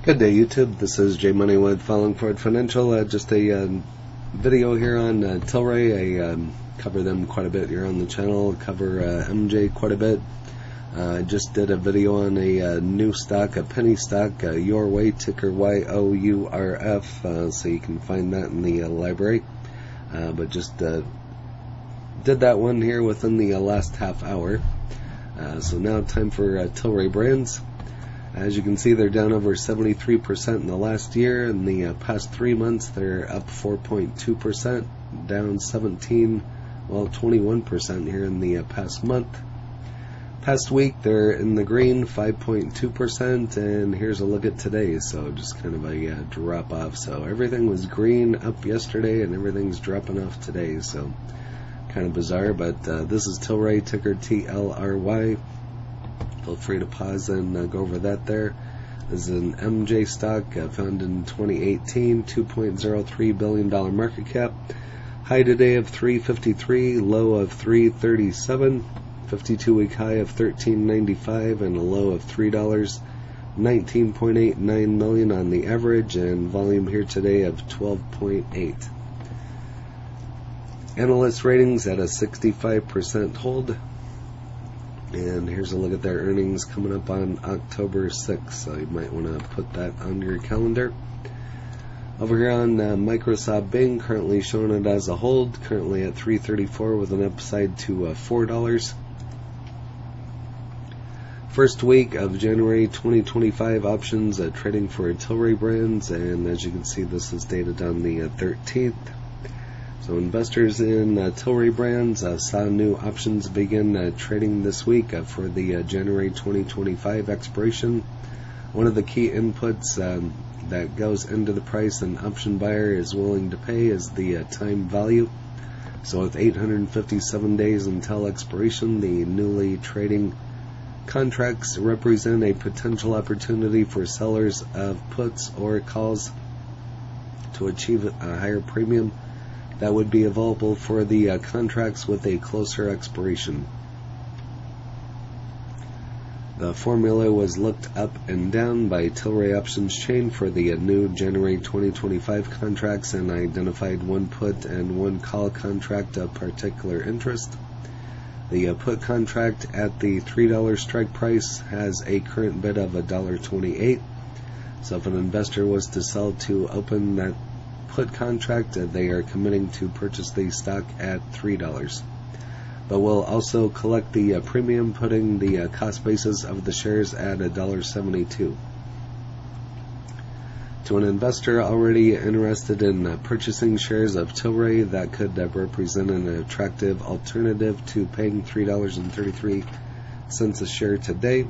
Good day, YouTube. This is Jay Money with Falling Forward Financial. Just a video here on Tilray. I cover them quite a bit here on the channel. Cover MJ quite a bit. I just did a video on a new stock, a penny stock, Your Way, ticker YOURF. So you can find that in the library. But just did that one here within the last half hour. So now time for Tilray brands. As you can see, they're down over 73% in the last year. In the past 3 months, they're up 4.2%, down 21% here in the past month. Past week, they're in the green, 5.2%, and here's a look at today. So just kind of a drop off. So everything was green up yesterday, and everything's dropping off today. So kind of bizarre, but this is Tilray, ticker TLRY. Feel free to pause and go over that there. This is an MJ stock found in 2018, $2.03 billion market cap. High today of $353, low of $337, 52-week high of $13.95, and a low of $3. 19.89 million on the average, and volume here today of 12.8. Analyst ratings at a 65% hold. And here's a look at their earnings coming up on October 6th, so you might want to put that on your calendar. Over here on Microsoft Bing, currently showing it as a hold, currently at $3.34 with an upside to $4. First week of January 2025 options trading for Tilray brands, and as you can see, this is dated on the 13th. So investors in Tilray brands saw new options begin trading this week for the January 2025 expiration. One of the key inputs that goes into the price an option buyer is willing to pay is the time value. So with 857 days until expiration, the newly trading contracts represent a potential opportunity for sellers of puts or calls to achieve a higher premium that would be available for the contracts with a closer expiration. The formula was looked up and down by Tilray Options chain for the new January 2025 contracts and identified one put and one call contract of particular interest. The put contract at the $3 strike price has a current bid of $1.28. So if an investor was to sell to open that put contract, they are committing to purchase the stock at $3, but will also collect the premium, putting the cost basis of the shares at $1.72. To an investor already interested in purchasing shares of Tilray, that could represent an attractive alternative to paying $3.33 a share today,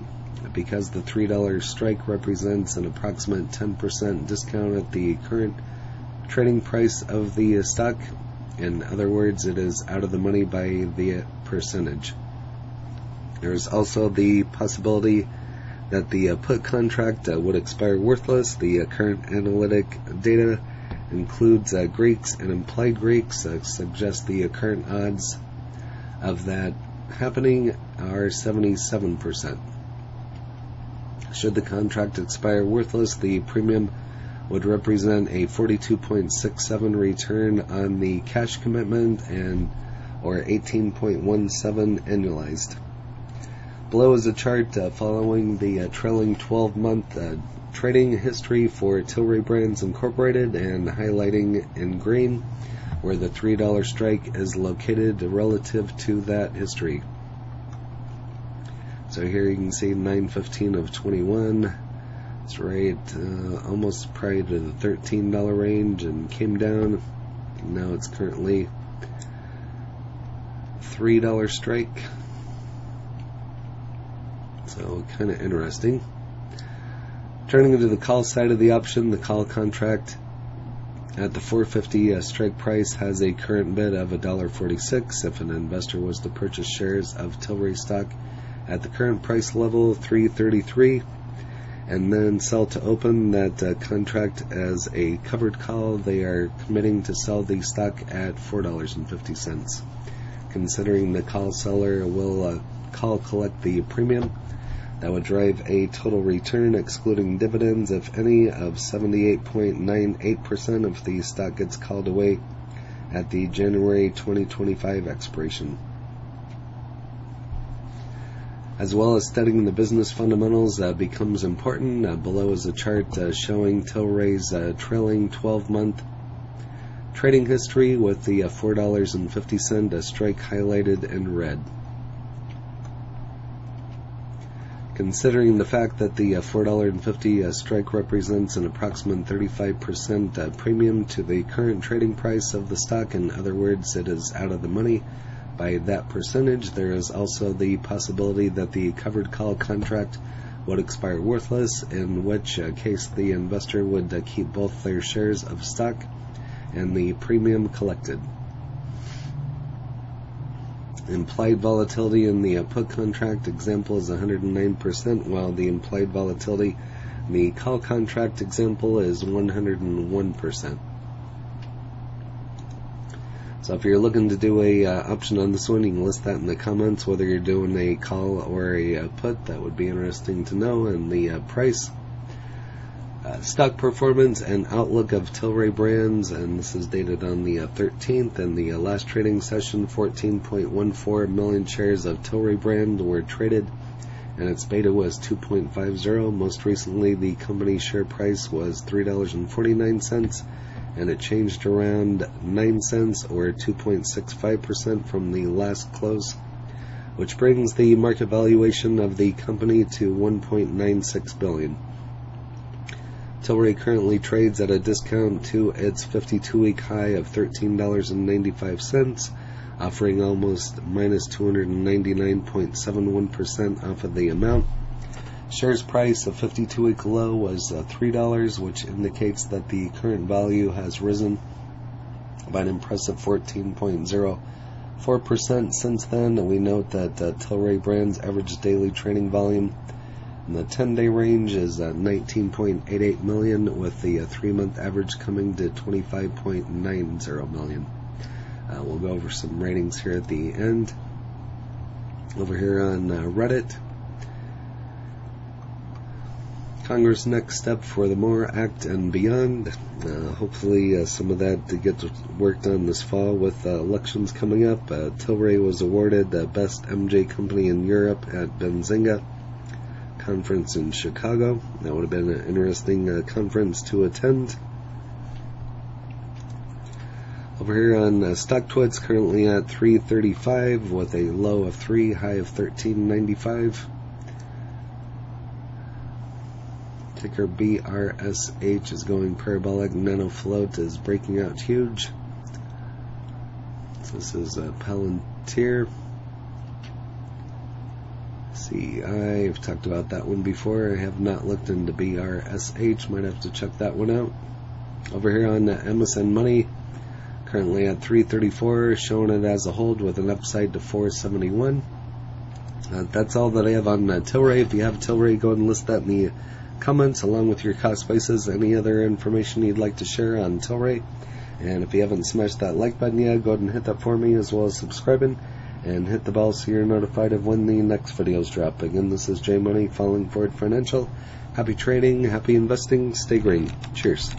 because the $3 strike represents an approximate 10% discount at the current trading price of the stock. In other words, it is out of the money by the percentage. There is also the possibility that the put contract would expire worthless. The current analytic data includes Greeks and implied Greeks, suggest the current odds of that happening are 77%. Should the contract expire worthless, the premium would represent a 42.67 return on the cash commitment or 18.17 annualized. Below is a chart following the trailing 12-month trading history for Tilray Brands Incorporated and highlighting in green where the $3 strike is located relative to that history. So here you can see 9/15 of 21. It's right almost prior to the $13 range and came down. Now it's currently $3 strike. So kind of interesting. Turning to the call side of the option, the call contract at the $4.50 strike price has a current bid of $1.46. If an investor was to purchase shares of Tilray stock at the current price level, $3.33, and then sell to open that contract as a covered call, they are committing to sell the stock at $4.50. Considering the call seller will call collect the premium, That would drive a total return, excluding dividends, if any, of 78.98% if the stock gets called away at the January 2025 expiration. As well as studying the business fundamentals becomes important. Below is a chart showing Tilray's trailing 12-month trading history with the $4.50 strike highlighted in red. Considering the fact that the $4.50 strike represents an approximate 35% premium to the current trading price of the stock, in other words, it is out of the money by that percentage, there is also the possibility that the covered call contract would expire worthless, in which case the investor would keep both their shares of stock and the premium collected. Implied volatility in the put contract example is 109%, while the implied volatility in the call contract example is 101%. So if you're looking to do a option on this one, you can list that in the comments, whether you're doing a call or a put. That would be interesting to know. And the price, stock performance, and outlook of Tilray brands, and this is dated on the 13th, and the last trading session, 14.14 million shares of Tilray brand were traded, and its beta was 2.50. Most recently, the company's share price was $3.49, and it changed around 9 cents or 2.65% from the last close, which brings the market valuation of the company to $1.96 billion. Tilray currently trades at a discount to its 52-week high of $13.95, offering almost minus 299.71% off of the amount. Shares price of 52-week low was $3, which indicates that the current value has risen by an impressive 14.04% since then. And we note that Tilray brand's average daily trading volume in the 10-day range is 19.88 million, with the 3-month average coming to 25.90 million. We'll go over some ratings here at the end. Over here on Reddit, Congress next step for the MORE Act and beyond. Hopefully some of that gets worked on this fall with elections coming up. Tilray was awarded Best MJ Company in Europe at Benzinga Conference in Chicago. That would have been an interesting conference to attend. Over here on StockTwits, currently at 335 with a low of 3, high of 13.95. Ticker BRSH is going parabolic. Nanofloat is breaking out huge. So this is Palantir. CEI, I've talked about that one before. I have not looked into BRSH. Might have to check that one out. Over here on MSN Money, currently at 334, showing it as a hold with an upside to 471. That's all that I have on Tilray. If you have Tilray, go ahead and list that in the comments along with your cost basis. Any other information you'd like to share on Tilray. And if you haven't smashed that like button yet, go ahead and hit that for me, as well as subscribing. And hit the bell so you're notified of when the next videos drop. Again, this is J Money, Falling Forward Financial. Happy trading, happy investing, stay green. Cheers.